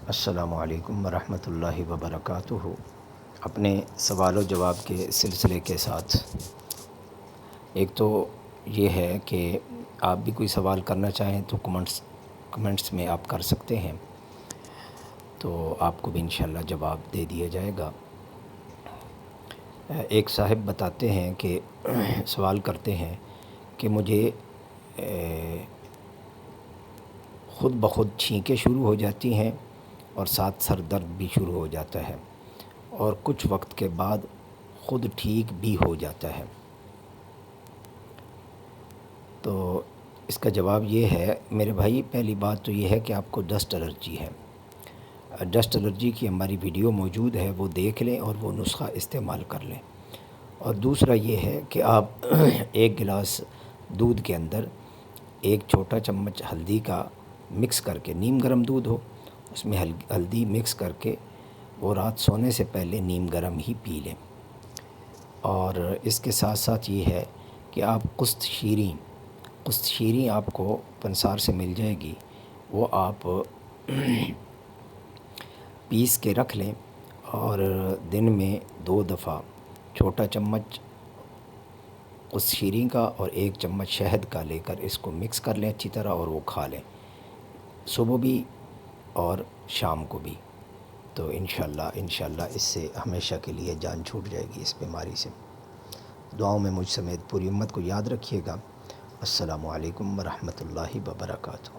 السلام علیکم ورحمۃ اللہ وبرکاتہ۔ اپنے سوال و جواب کے سلسلے کے ساتھ ایک تو یہ ہے کہ آپ بھی کوئی سوال کرنا چاہیں تو کمنٹس میں آپ کر سکتے ہیں، تو آپ کو بھی انشاءاللہ جواب دے دیا جائے گا۔ ایک صاحب بتاتے ہیں کہ سوال کرتے ہیں کہ مجھے خود بخود چھینکیں شروع ہو جاتی ہیں اور ساتھ سر درد بھی شروع ہو جاتا ہے، اور کچھ وقت کے بعد خود ٹھیک بھی ہو جاتا ہے۔ تو اس کا جواب یہ ہے میرے بھائی، پہلی بات تو یہ ہے کہ آپ کو ڈسٹ الرجی ہے۔ ڈسٹ الرجی کی ہماری ویڈیو موجود ہے، وہ دیکھ لیں اور وہ نسخہ استعمال کر لیں۔ اور دوسرا یہ ہے کہ آپ ایک گلاس دودھ کے اندر ایک چھوٹا چمچ ہلدی کا مکس کر کے، نیم گرم دودھ ہو اس میں ہلدی مکس کر کے وہ رات سونے سے پہلے نیم گرم ہی پی لیں۔ اور اس کے ساتھ ساتھ یہ ہے کہ آپ قسط شیریں آپ کو پنسار سے مل جائے گی، وہ آپ پیس کے رکھ لیں، اور دن میں 2 دفعہ چھوٹا چمچ قسط شیریں کا اور 1 چمچ شہد کا لے کر اس کو مکس کر لیں اچھی طرح، اور وہ کھا لیں صبح بھی اور شام کو بھی۔ تو انشاءاللہ اس سے ہمیشہ کے لیے جان چھوٹ جائے گی اس بیماری سے۔ دعاؤں میں مجھ سمیت پوری امت کو یاد رکھیے گا۔ السلام علیکم ورحمۃ اللہ وبرکاتہ۔